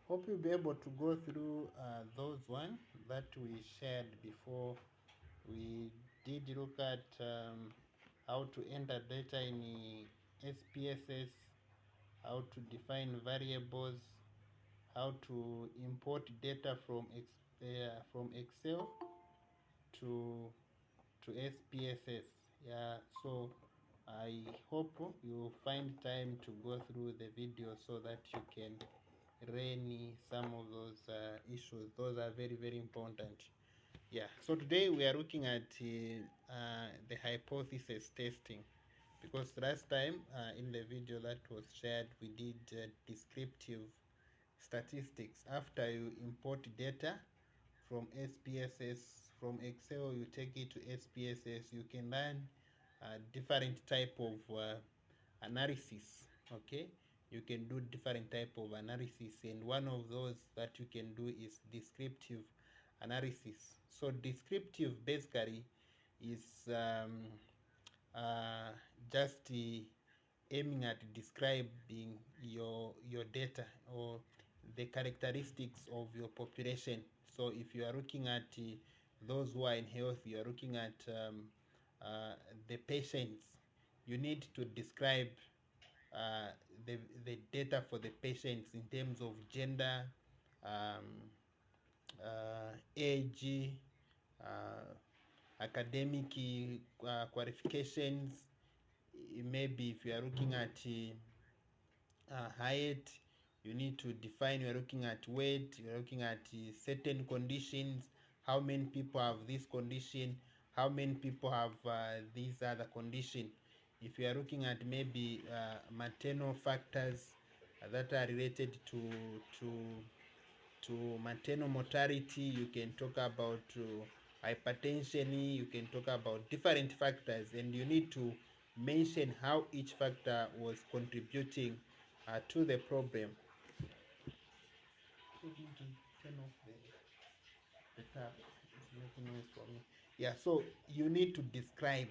Hope you'll be able to go through those one that we shared before. We did look at how to enter data in SPSS, how to define variables, how to import data from Excel to SPSS. Yeah, so I hope you find time to go through the video so that you can learn some of those issues. Those are very, very important. Yeah, so today we are looking at the hypothesis testing, because last time in the video that was shared we did descriptive statistics. After you import data from SPSS, from Excel you take it to SPSS, you can learn different type of analysis. Okay, you can do different type of analysis, and one of those that you can do is descriptive analysis. So descriptive basically is just aiming at describing your data or the characteristics of your population. So if you are looking at those who are in health, you are looking at the patients, you need to describe uh, the data for the patients in terms of gender, um, age, uh, academic qualifications. Maybe if you are looking at height, you need to define. You are looking at weight, you are looking at certain conditions, how many people have this condition, how many people have this other condition. If you are looking at maybe maternal factors that are related to maternal mortality, you can talk about hypertension, you can talk about different factors, and you need to mention how each factor was contributing to the problem. Turn off the tap. It's making noise for me. Yeah, so you need to describe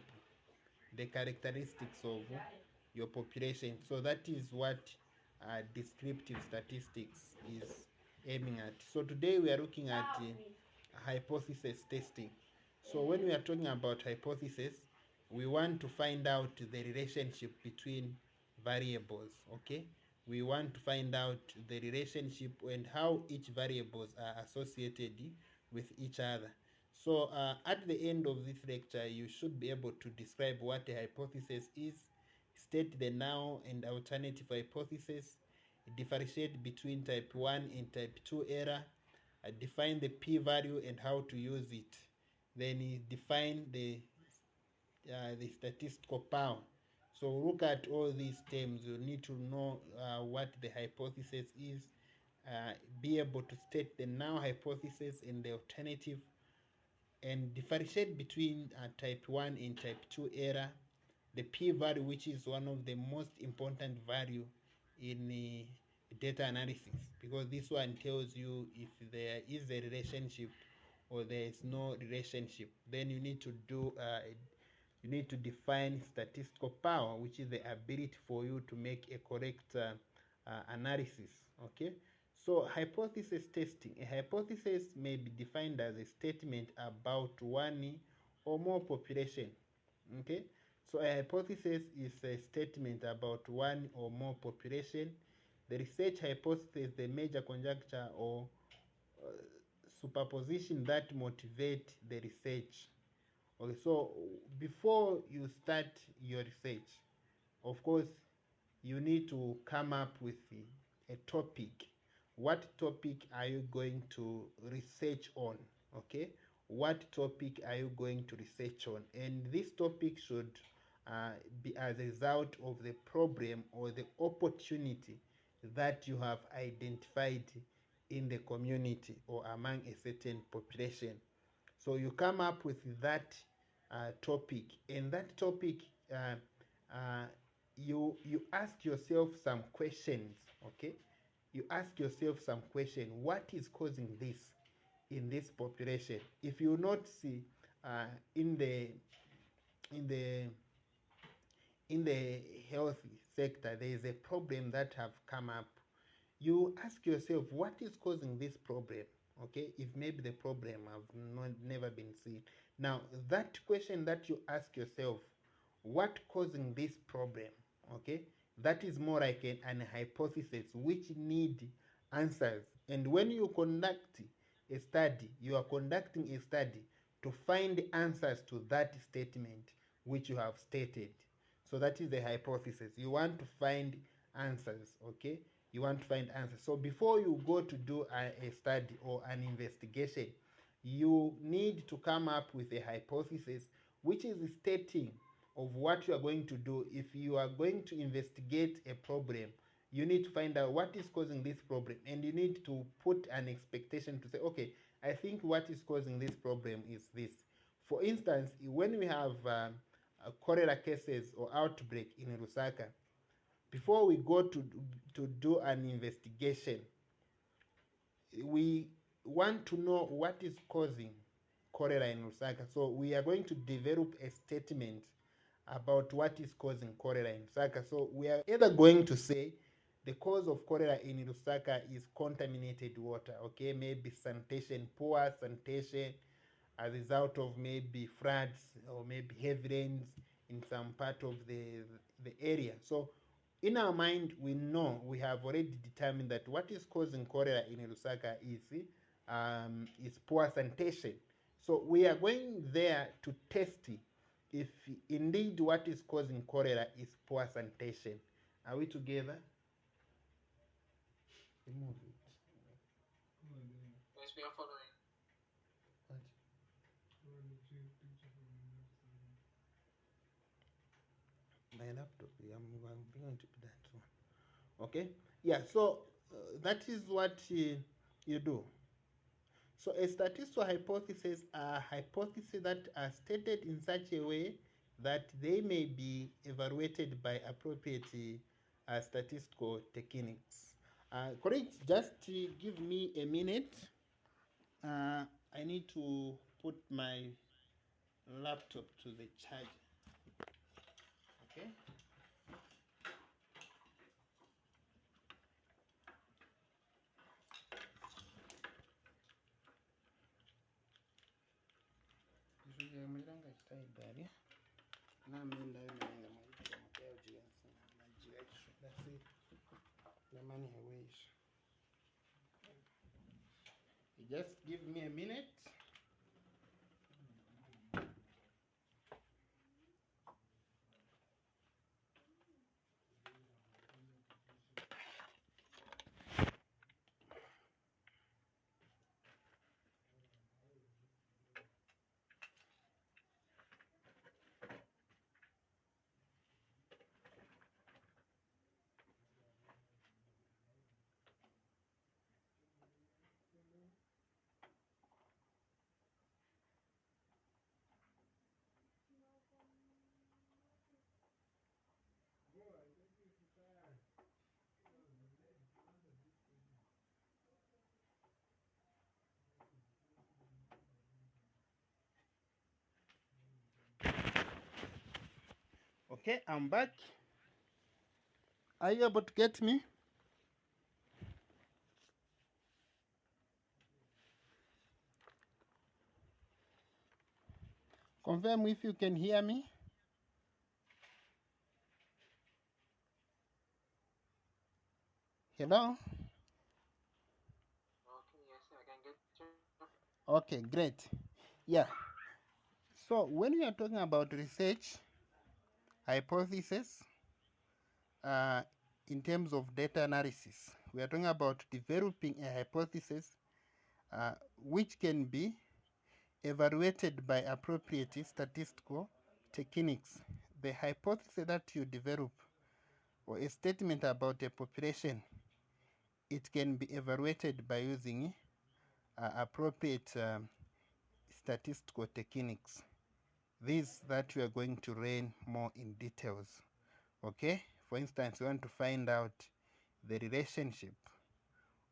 the characteristics of your population. So that is what descriptive statistics is aiming at. So today we are looking at hypothesis testing. So when we are talking about hypothesis, we want to find out the relationship between variables. Okay, we want to find out the relationship and how each variables are associated with each other. So at the end of this lecture, you should be able to describe what a hypothesis is, state the null and alternative hypothesis, differentiate between type 1 and type 2 error, define the p-value and how to use it. Then define the statistical power. So look at all these terms. You need to know what the hypothesis is, be able to state the null hypothesis and the alternative, and differentiate between type 1 and type 2 error, the p-value, which is one of the most important value in data analysis, because this one tells you if there is a relationship or there is no relationship. Then you need to define statistical power, which is the ability for you to make a correct analysis. Okay, so hypothesis testing. A hypothesis may be defined as a statement about one or more population. Okay, so a hypothesis is a statement about one or more population. The research hypothesis, the major conjecture or superposition that motivate the research. Okay, so before you start your research, of course, you need to come up with a topic. What topic are you going to research on? Okay, what topic are you going to research on? And this topic should be as a result of the problem or the opportunity that you have identified in the community or among a certain population. So you come up with that topic, and that topic uh, you ask yourself some questions. Okay, you ask yourself some question: what is causing this in this population? If you not see in the in the in the health sector, there is a problem that have come up. you ask yourself what is causing this problem. Okay, if maybe the problem have never been seen. Now that question that you ask yourself, what causing this problem, okay, that is more like an hypothesis which need answers. And when you conduct a study, you are conducting a study to find answers to that statement which you have stated. So that is the hypothesis. You want to find answers, okay? You want to find answers. So before you go to do a study or an investigation, you need to come up with a hypothesis which is stating of what you are going to do. If you are going to investigate a problem, you need to find out what is causing this problem, and you need to put an expectation to say, okay, I think what is causing this problem is this. For instance, when we have cholera cases or outbreak in Lusaka, before we go to do an investigation, we want to know what is causing cholera in Lusaka. So we are going to develop a statement about what is causing cholera in Lusaka. So we are either going to say the cause of cholera in Lusaka is contaminated water, okay, maybe sanitation, poor sanitation as a result of maybe floods or maybe heavy rains in some part of the area. So in our mind, we know, we have already determined that what is causing cholera in Lusaka is poor sanitation. So we are going there to test if indeed what is causing cholera is poor sanitation. Are we together? Remove it. Yes, we are following. My laptop, I'm going to put that one. Okay, yeah, so that is what you do. So a statistical hypothesis are hypotheses that are stated in such a way that they may be evaluated by appropriate statistical techniques. Correct, just give me a minute. I need to put my laptop to the charger. Okay. Just give me a minute. Okay, I'm back. Are you able to get me? Confirm if you can hear me. Hello? Okay, yes, I can get you. Okay, great. Yeah. So when we are talking about research hypothesis, uh, in terms of data analysis, we are talking about developing a hypothesis which can be evaluated by appropriate statistical techniques. The hypothesis that you develop or a statement about a population, it can be evaluated by using appropriate statistical techniques. These that we are going to learn more in details. Okay, for instance, you want to find out the relationship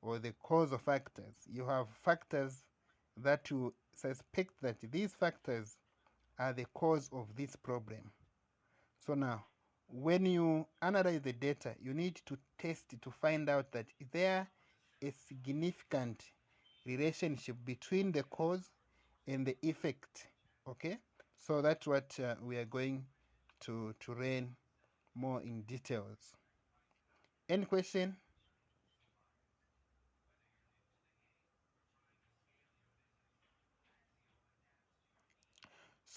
or the causal factors. You have factors that you suspect that these factors are the cause of this problem. So now, when you analyze the data, you need to test to find out that is there a significant relationship between the cause and the effect. Okay, so that's what we are going to learn more in details. Any question?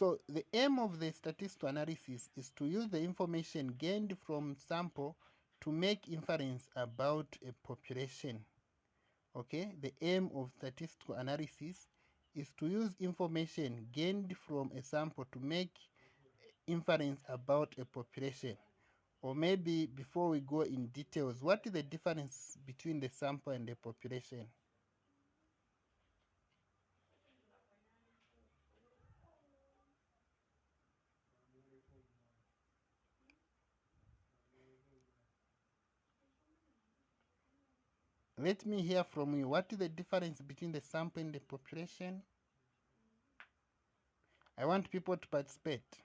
So the aim of the statistical analysis is to use the information gained from sample to make inference about a population. Okay, the aim of statistical analysis is to use information gained from a sample to make inference about a population. Or maybe before we go in details, what is the difference between the sample and the population? Let me hear from you. What is the difference between the sample and the population? I want people to participate.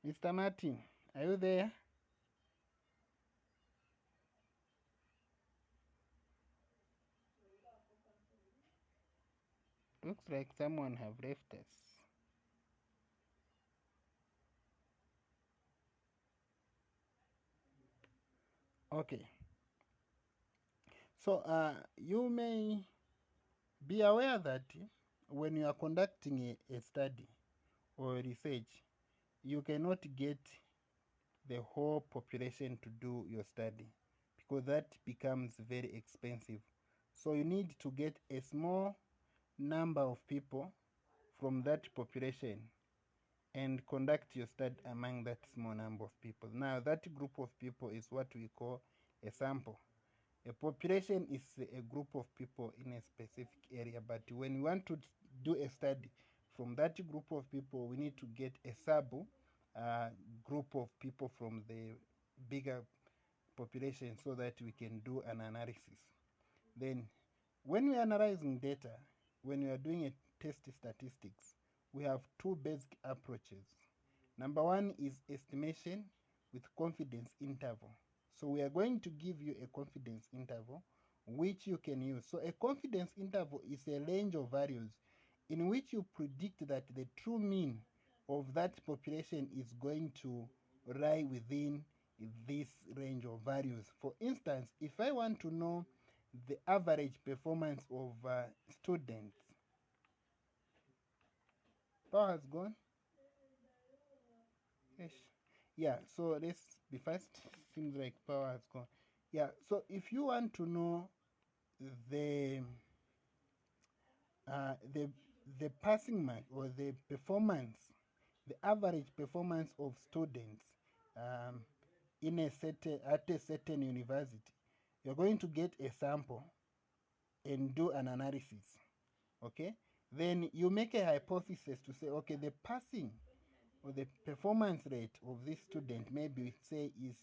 Mr. Martin, are you there? Looks like someone have left us. Okay. So you may be aware that when you are conducting a study or research, you cannot get the whole population to do your study because that becomes very expensive. So you need to get a small number of people from that population and conduct your study among that small number of people. Now, that group of people is what we call a sample. A population is a group of people in a specific area, but when we want to do a study from that group of people, we need to get a sub group of people from the bigger population so that we can do an analysis. Then, when we are analyzing data, when we are doing a test statistics, we have two basic approaches. Number one is estimation with confidence interval. So we are going to give you a confidence interval which you can use. So a confidence interval is a range of values in which you predict that the true mean of that population is going to lie within this range of values. For instance, if I want to know the average performance of students, power has gone. Yes. Yeah, so let's be fast. Seems like power has gone. Yeah, so if you want to know the uh, the the passing mark or the performance, the average performance of students um, in a certain at a certain university, you're going to get a sample and do an analysis. Okay, then you make a hypothesis to say, okay, the passing or the performance rate of this student, maybe say is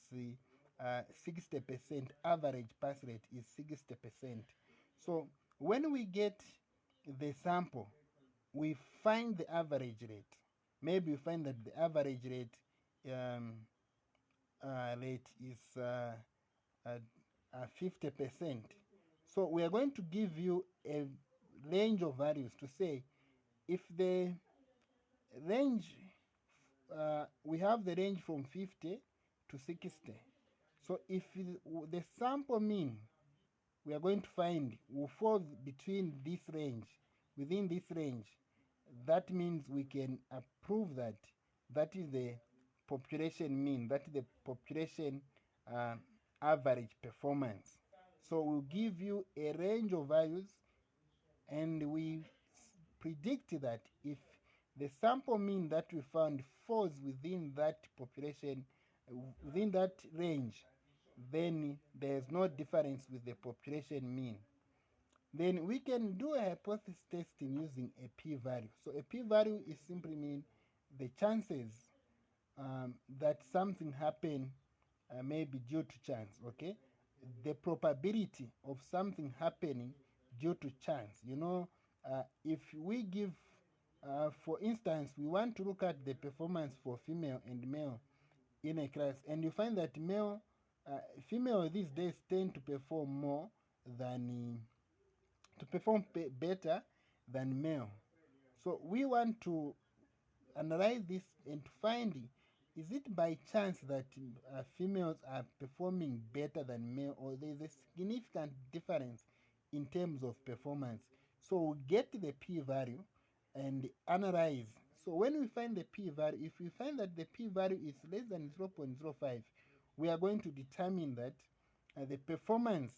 60%, average pass rate is 60%. So when we get the sample, we find the average rate. Maybe we find that the average rate is 50%. So we are going to give you a range of values to say if the range we have the range from 50 to 60. So if the sample mean we are going to find will fall between this range, within this range, that means we can approve that that is the population mean, that is the population uh, average performance. So we'll give you a range of values and we predict that if the sample mean that we found falls within that population, within that range, then there's no difference with the population mean. Then we can do a hypothesis testing using a p-value. So a p-value is simply mean the chances that something happen may be due to chance, okay? The probability of something happening due to chance. If we give, for instance, we want to look at the performance for female and male in a class, and you find that female these days tend to perform more than to perform better than male. So we want to analyze this and find, is it by chance that females are performing better than male, or there is a significant difference in terms of performance. So we get the p-value and analyze. So when we find the p-value, if we find that the p-value is less than 0.05, we are going to determine that the performance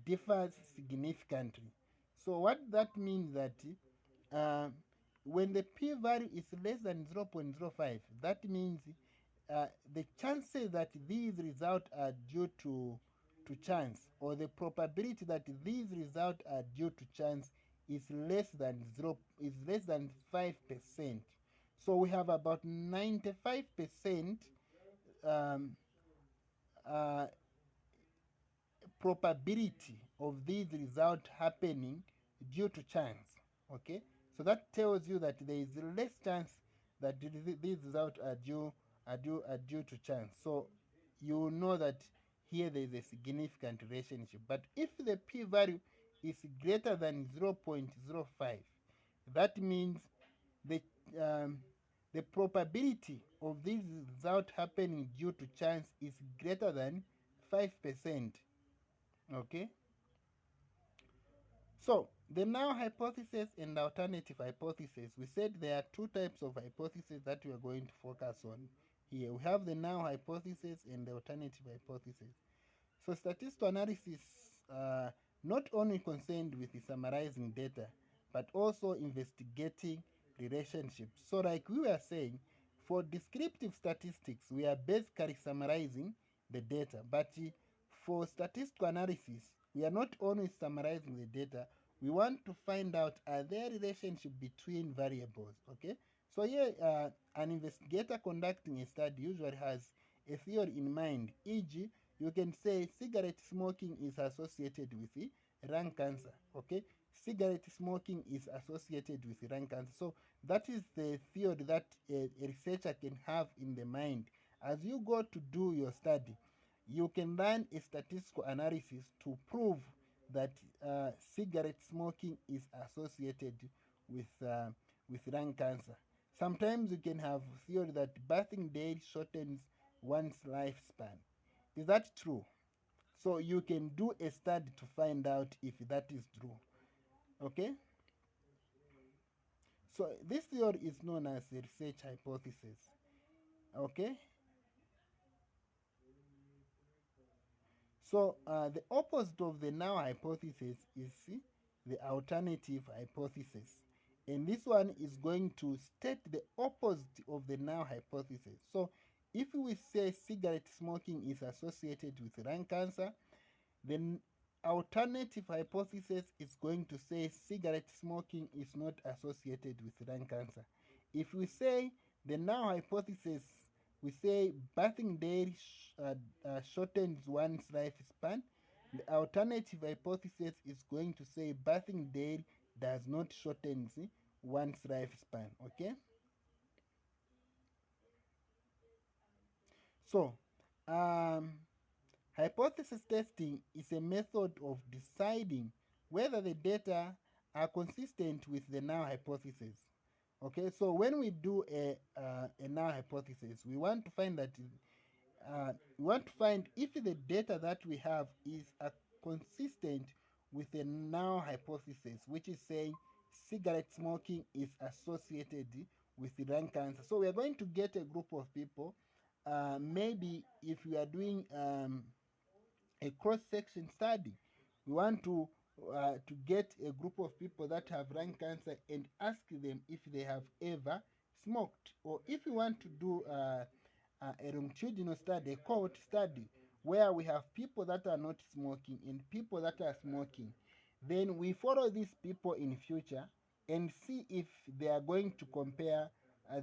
differs significantly. So what that means that uh, when the p-value is less than 0.05, that means the chances that these results are due to chance, or the probability that these results are due to chance, is less than 5%. So we have about 95% um, uh, probability of these results happening due to chance. Okay, so that tells you that there is less chance that these results are due to chance. So you know that here there is a significant relationship. But if the p-value is greater than 0.05, that means the um, the probability of this result happening due to chance is greater than 5%. Okay, so the null hypothesis and the alternative hypothesis, we said there are two types of hypotheses that we are going to focus on here. We have the null hypothesis and the alternative hypothesis. So statistical analysis not only concerned with the summarizing data, but also investigating relationships. So like we were saying, for descriptive statistics, we are basically summarizing the data. But for statistical analysis, we are not only summarizing the data, we want to find out, are there relationship between variables. Okay, so here an investigator conducting a study usually has a theory in mind, e.g., you can say cigarette smoking is associated with lung cancer. Okay, cigarette smoking is associated with lung cancer. So that is the theory that a researcher can have in the mind. As you go to do your study, you can run a statistical analysis to prove that cigarette smoking is associated with lung cancer. Sometimes you can have theory that bathing daily shortens one's lifespan. Is that true? So you can do a study to find out if that is true. Okay? So this theory is known as a research hypothesis. Okay? So the opposite of the null hypothesis is the alternative hypothesis. And this one is going to state the opposite of the null hypothesis. So if we say cigarette smoking is associated with lung cancer, the alternative hypothesis is going to say cigarette smoking is not associated with lung cancer. If we say the null hypothesis, we say bathing daily shortens one's lifespan. The alternative hypothesis is going to say bathing daily does not shorten one's lifespan. Okay, so hypothesis testing is a method of deciding whether the data are consistent with the null hypothesis. Okay, so when we do a null hypothesis, we want to find that we want to find if the data that we have is consistent with a null hypothesis, which is saying cigarette smoking is associated with lung cancer. So we are going to get a group of people. Maybe if we are doing a cross-section study, we want to get a group of people that have lung cancer and ask them if they have ever smoked, or if we want to do a longitudinal study, a cohort study, where we have people that are not smoking and people that are smoking. Then we follow these people in future and see if they are going to compare,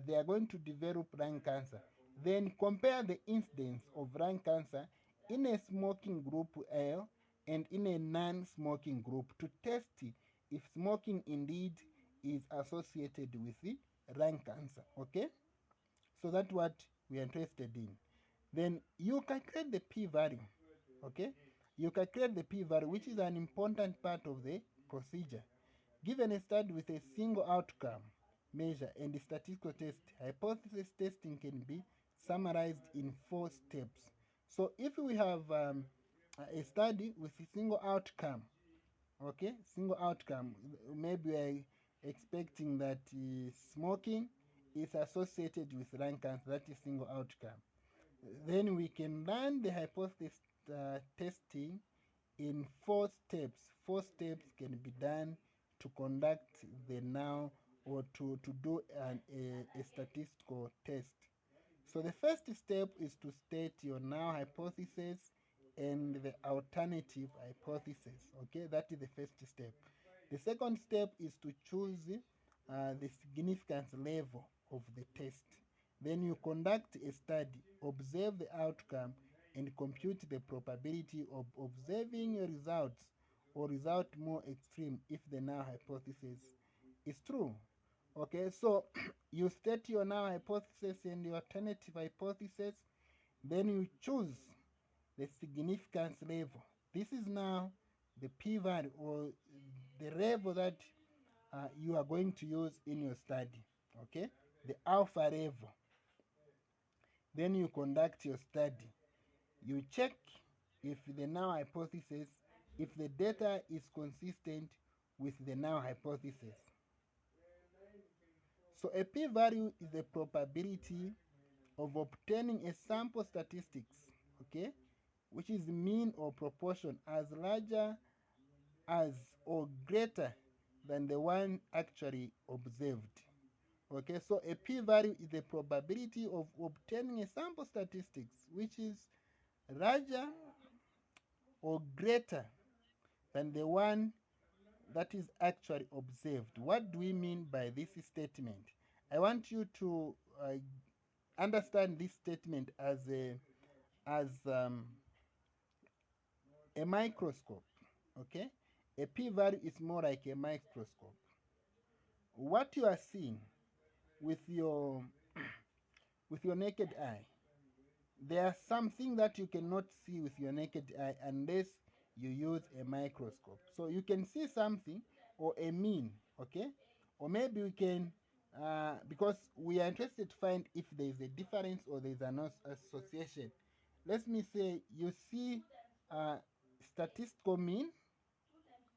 they are going to develop lung cancer. Then compare the incidence of lung cancer in a smoking group and in a non-smoking group to test if smoking indeed is associated with the lung cancer. Okay, so that's what we are interested in. Then you calculate the p-value. Okay, you calculate the p-value, which is an important part of the procedure. Given a study with a single outcome measure and a statistical test, hypothesis testing can be summarized in 4 steps. So if we have a study with a single outcome, okay, single outcome, maybe we're expecting that smoking is associated with lung cancer, that is single outcome. Then we can run the hypothesis testing in 4 steps. 4 steps can be done to conduct the now or to do a statistical test. So the first step is to state your now hypothesis and the alternative hypothesis. Okay, that is the first step. The second step is to choose the significance level of the test. Then you conduct a study, observe the outcome, and compute the probability of observing your results or result more extreme if the null hypothesis is true. Okay, so you state your null hypothesis and your alternative hypothesis, then you choose the significance level. This is now the p-value or the level that you are going to use in your study. Okay, the alpha level. Then you conduct your study. You check if the null hypothesis, if the data is consistent with the null hypothesis. So a p-value is the probability of obtaining a sample statistics, okay, which is mean or proportion as larger as or greater than the one actually observed. Okay, so a p-value is the probability of obtaining a sample statistics which is larger or greater than the one that is actually observed. What do we mean by this statement? I want you to understand this statement as a microscope. Okay, a p-value is more like a microscope. What you are seeing with your naked eye, there are something that you cannot see with your naked eye unless you use a microscope. So you can see something or a mean, okay, or maybe we can because we are interested to find if there is a difference or there is an association. Let me say you see statistical mean,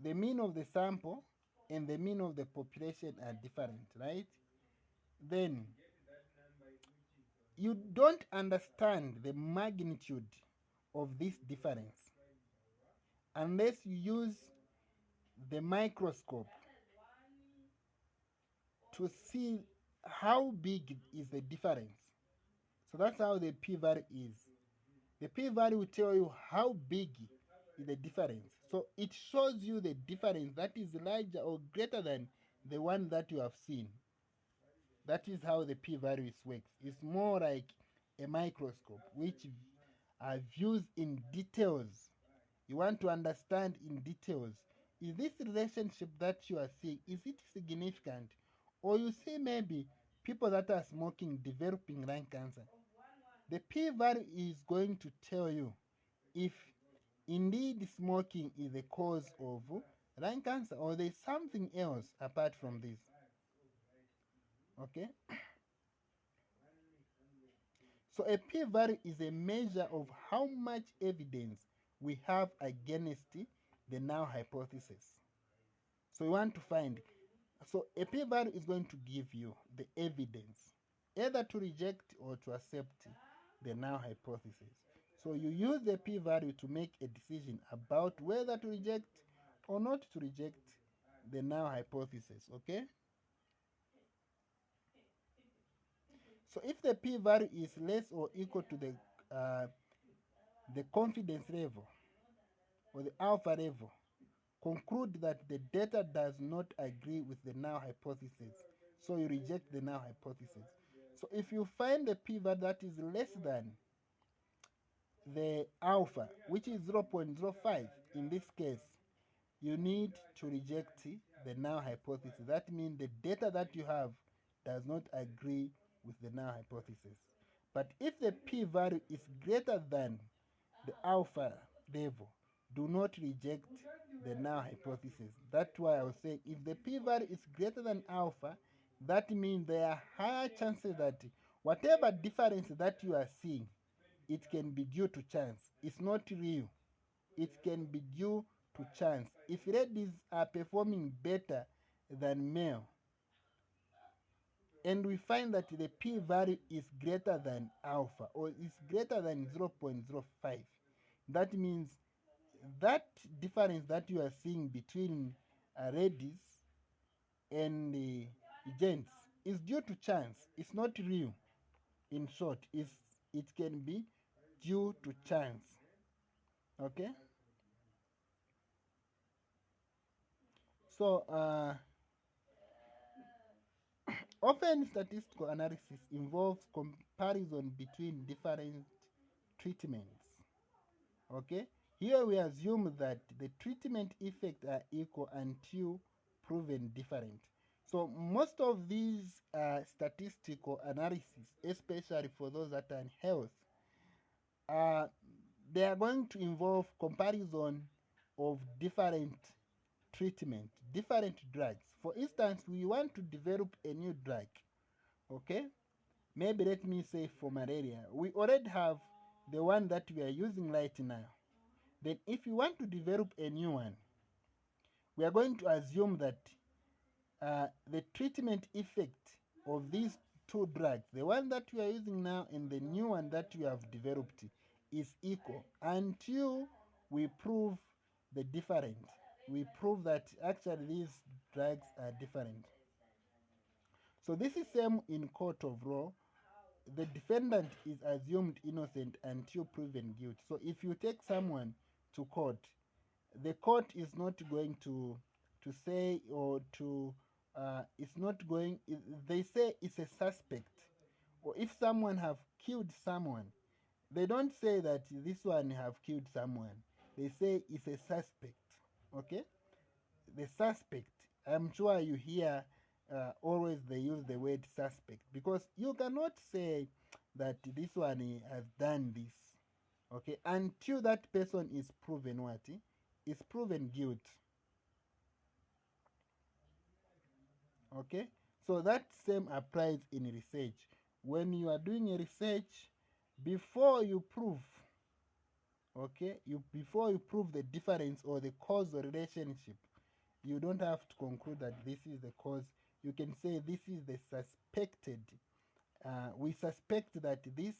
the mean of the sample and the mean of the population are different, right? Then you don't understand the magnitude of this difference unless you use the microscope to see how big is the difference. So that's how the p-value is. The p-value will tell you how big is the difference. So it shows you the difference that is larger or greater than the one that you have seen. That is how the p-value works. It's more like a microscope which views in details. You want to understand in details. Is this relationship that you are seeing, is it significant? Or you see maybe people that are smoking developing lung cancer. The p-value is going to tell you if indeed smoking is the cause of lung cancer or there's something else apart from this. Okay? So a p-value is a measure of how much evidence we have against the null hypothesis. So we want to find. So a p-value is going to give you the evidence either to reject or to accept the null hypothesis. So you use the p-value to make a decision about whether to reject or not to reject the null hypothesis. Okay? So if the p-value is less or equal to the confidence level or the alpha level, conclude that the data does not agree with the null hypothesis. So you reject the null hypothesis. So if you find a p-value that is less than the alpha, which is 0.05 in this case, you need to reject the null hypothesis. That means the data that you have does not agree with the null hypothesis. But if the p-value is greater than the alpha level, do not reject the null hypothesis. That's why I was saying if the p-value is greater than alpha, that means there are higher chances that whatever difference that you are seeing, it can be due to chance. It's not real. It can be due to chance. If ladies are performing better than male, and we find that the p-value is greater than alpha or is greater than 0.05, that means that difference that you are seeing between ladies and gents is due to chance. It's not real. In short, it can be due to chance. Okay? So, often statistical analysis involves comparison between different treatments. Okay? Here we assume that the treatment effects are equal until proven different. So most of these statistical analysis, especially for those that are in health, they are going to involve comparison of different treatment, different drugs. For instance, we want to develop a new drug, okay? Maybe let me say for malaria. We already have the one that we are using right now. Then if you want to develop a new one, we are going to assume that the treatment effect of these two drugs, the one that we are using now and the new one that we have developed, is equal until we prove the different. We prove that actually these drugs are different. So this is same in court of law. The defendant is assumed innocent until proven guilty. So if you take someone to court, the court is not going to say or to it's not going, they say it's a suspect. Or if someone have killed someone, they don't say that this one have killed someone. They say it's a suspect. Okay? The suspect. I'm sure you hear always they use the word suspect because you cannot say that this one has done this. Okay? Until that person is proven what? Is proven guilt. Okay, so that same applies in research. When you are doing a research, before you prove, okay, before you prove the difference or the causal relationship, you don't have to conclude that this is the cause. You can say this is the suspected. We suspect that this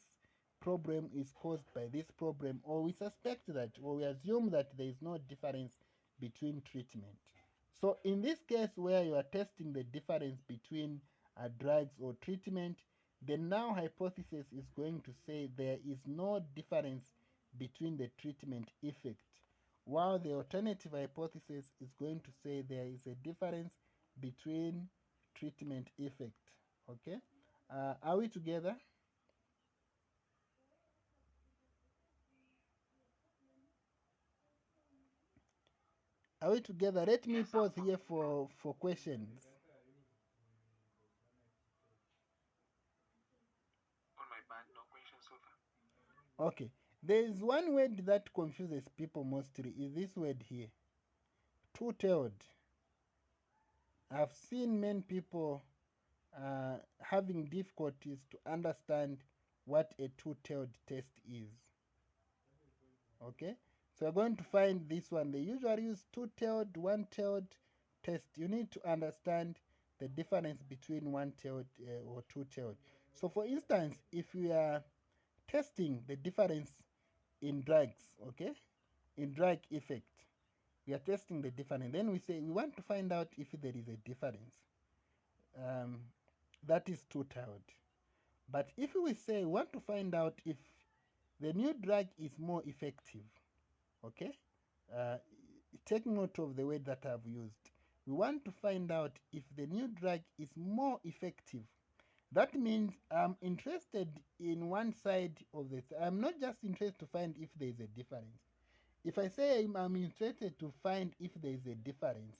problem is caused by this problem, or we suspect that, or we assume that there is no difference between treatment. So in this case where you are testing the difference between drugs or treatment, the null hypothesis is going to say there is no difference between the treatment effect, while the alternative hypothesis is going to say there is a difference between treatment effect. Okay, are we together? Are we together? Let me pause here for questions. On my part, no questions so far. Okay. There is one word that confuses people mostly is this word here. Two-tailed. I've seen many people having difficulties to understand what a two-tailed test is. Okay? So we're going to find this one. They usually use two-tailed, one-tailed test. You need to understand the difference between one-tailed or two-tailed. So for instance, if we are testing the difference in drugs, okay, in drug effect, we are testing the difference. Then we say we want to find out if there is a difference. That is two-tailed. But if we say we want to find out if the new drug is more effective, okay, take note of the word that I've used. We want to find out if the new drug is more effective That means I'm interested in one side of this. I'm not just interested to find if there is a difference. If I say I'm interested to find if there is a difference,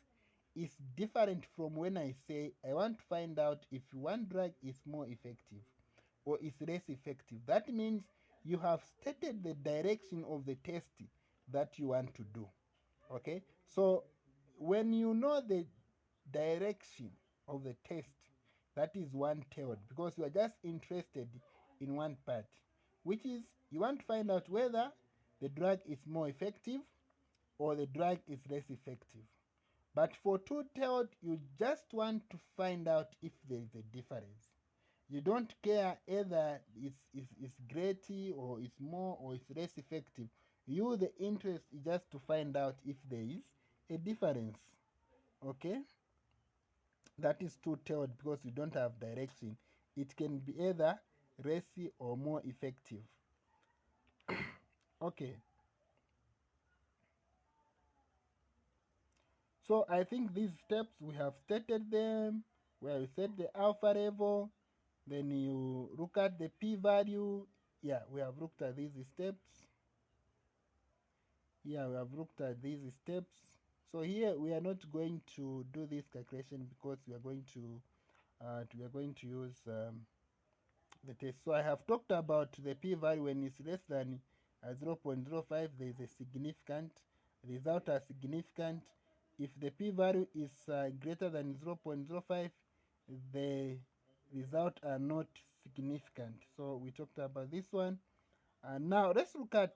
it's different from when I say I want to find out if one drug is more effective or is less effective. That means you have stated the direction of the test that you want to do. Okay? So when you know the direction of the test, that is one tailed, because you are just interested in one part, which is you want to find out whether the drug is more effective or the drug is less effective. But for two-tailed, you just want to find out if there is a difference. You don't care either it's great or it's more or it's less effective. You, the interest is just to find out if there is a difference. Okay? That is two-tailed because you don't have direction. It can be either less or more effective. Okay. So I think these steps we have stated them, where you set the alpha level, then you look at the p-value. Yeah, we have looked at these steps. Yeah, we have looked at these steps. So here we are not going to do this calculation because we are going to use the test. So I have talked about the p-value. When it's less than 0.05, there is a significant. Results are significant. If the p-value is greater than 0.05, the results are not significant. So we talked about this one. Now let's look at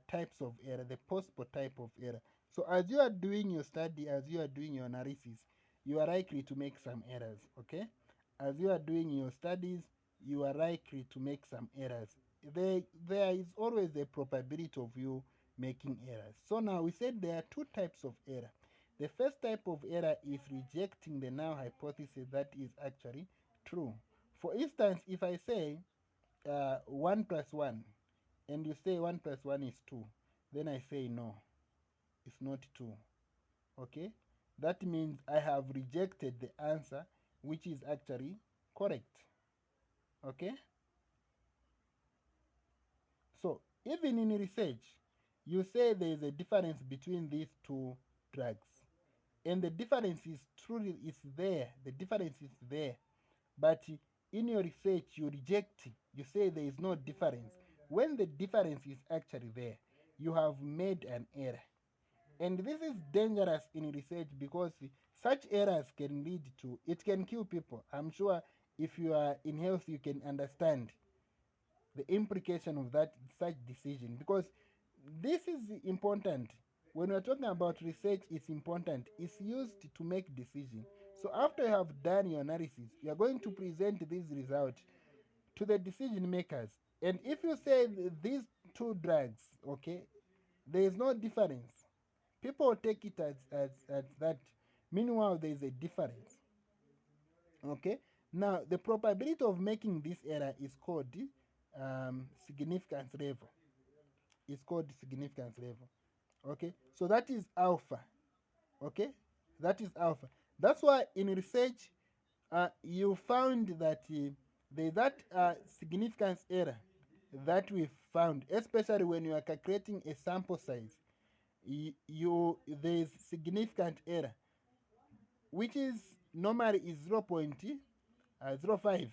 types of error, the possible type of error. So as you are doing your study, as you are doing your analysis, you are likely to make some errors, okay? As you are doing your studies, you are likely to make some errors. There is always a probability of you making errors. So now we said there are two types of error. The first type of error is rejecting the null hypothesis that is actually true. For instance, if I say 1 plus 1 and you say 1 plus 1 is 2, then I say no, it's not 2. Okay, that means I have rejected the answer which is actually correct. Okay, so even in research you say there is a difference between these two drugs, and the difference is truly is there, the difference is there, but in your research you reject, you say there is no difference when the difference is actually there. You have made an error, and this is dangerous in research because such errors can lead to, it can kill people. I'm sure if you are in health you can understand the implication of that such decision, because this is important. When we're talking about research, it's important, it's used to make decisions. So after you have done your analysis, you are going to present these results to the decision makers, and if you say these two drugs, okay, there is no difference, people take it as that, meanwhile there is a difference. Okay, now the probability of making this error is called significance level. It's called significance level. Okay, so that is alpha. Okay, that is alpha. That's why in research you found that there's that significance error that we found, especially when you are calculating a sample size. There is significant error which is normally is 0.05.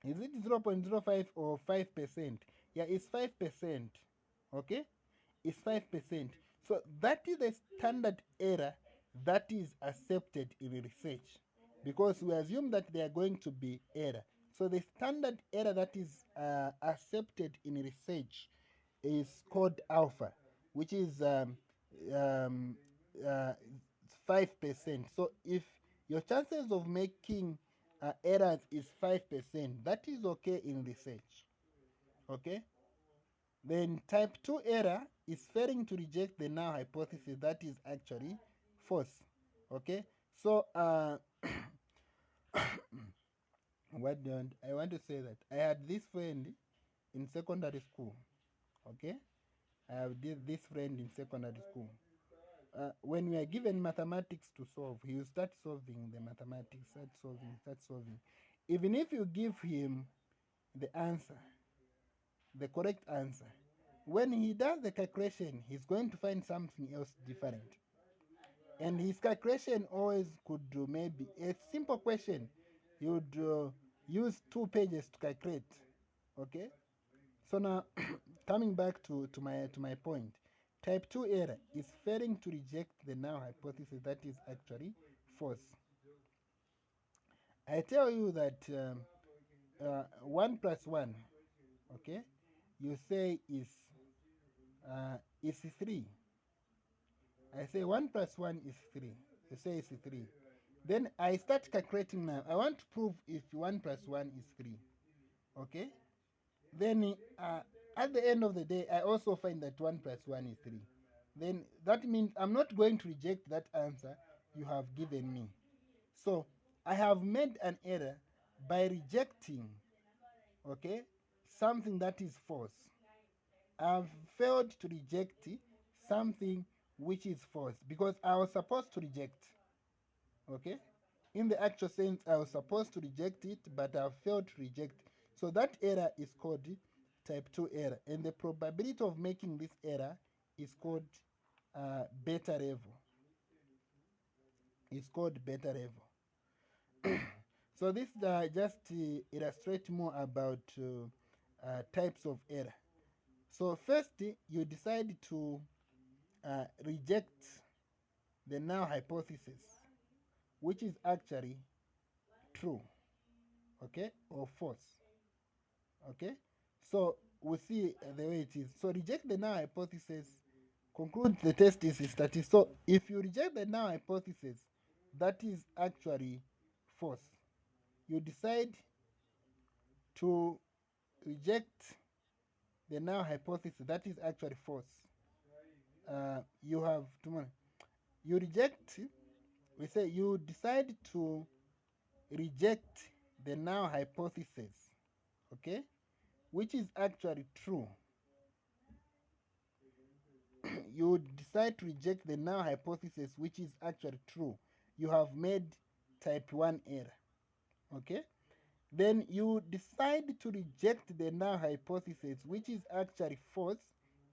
Is it 0.05 or 5%? Yeah, it's 5%. Okay, it's 5%. So that is the standard error that is accepted in research, because we assume that there are going to be error. So the standard error that is accepted in research is called alpha, which is um, uh, 5%. So if your chances of making errors is 5%, that is okay in research. Okay, then type 2 error is failing to reject the null hypothesis that is actually false. Okay, so I want to say that I had this friend in secondary school. Okay, I have this friend in secondary school. When we are given mathematics to solve, he will start solving the mathematics, start solving. Even if you give him the answer, the correct answer, when he does the calculation, he's going to find something else different. And his calculation always could do maybe a simple question. You would use 2 pages to calculate. Okay? So now, coming back to my point, type 2 error is failing to reject the null hypothesis that is actually false. I tell you that 1 plus 1, okay, you say is 3. I say 1 plus 1 is 3. You say it's 3. Then I start calculating now. I want to prove if 1 plus 1 is 3. Okay? Then at the end of the day, I also find that 1 plus 1 is 3. Then that means I'm not going to reject that answer you have given me. So I have made an error by rejecting, okay, something that is false. I've failed to reject something which is false because I was supposed to reject. Okay? In the actual sense, I was supposed to reject it, but I failed to reject. So that error is called type 2 error. And the probability of making this error is called beta level. It's called beta level. So this just illustrates more about types of error. So first, you decide to reject the null hypothesis, which is actually true, okay, or false, okay. So we see the way it is. So reject the null hypothesis, conclude the test is static. So if you reject the null hypothesis that is actually false, you decide to reject the null hypothesis that is actually false. You have to, you reject, we say you decide to reject the null hypothesis, okay, which is actually true. You decide to reject the null hypothesis which is actually true. You have made type 1 error, okay. Then you decide to reject the null hypothesis which is actually false.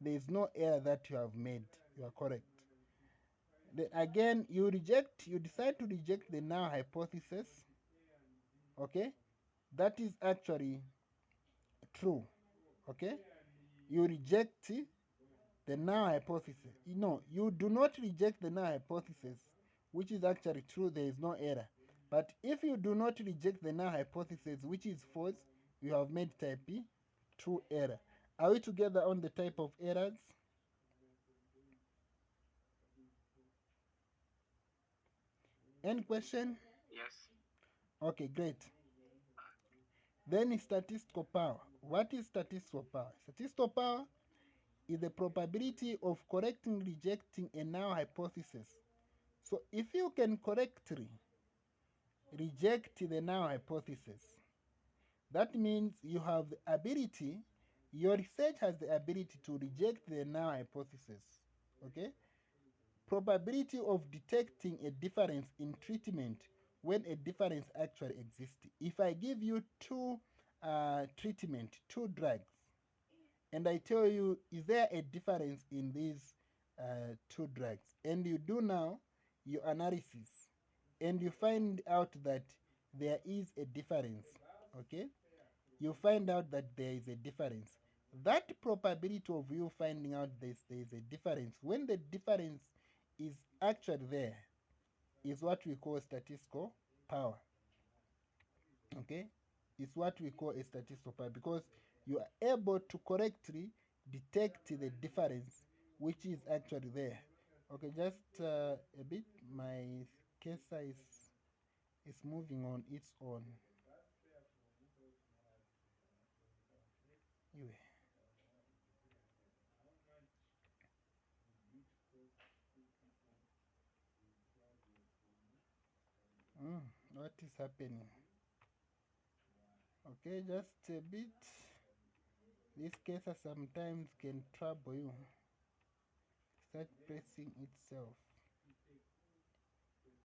There is no error that you have made. You are correct. Then again, you decide to reject the null hypothesis, okay, that is actually true, okay. You reject the null hypothesis. You do not reject the null hypothesis which is actually true. There is no error. But if you do not reject the null hypothesis which is false, you have made type 2 error. Are we together on the type of errors? Any question? Yes. Okay, great. Then statistical power. What is statistical power? Statistical power is the probability of correctly rejecting a null hypothesis. So if you can correctly reject the null hypothesis, that means you have the ability, your research has the ability to reject the null hypothesis. Okay? Probability of detecting a difference in treatment when a difference actually exists. If I give you two drugs, and I tell you, is there a difference in these 2 drugs? And you do now your analysis, and you find out that there is a difference, okay? You find out that there is a difference. That probability of you finding out there is a difference, when the difference is actually there, is what we call statistical power. Okay? It's what we call a statistical power, because you are able to correctly detect the difference which is actually there. Okay, just a bit, my cursor is moving on its own. Anyway. What is happening? Okay, just a bit. This cursor sometimes can trouble you. Start pressing itself.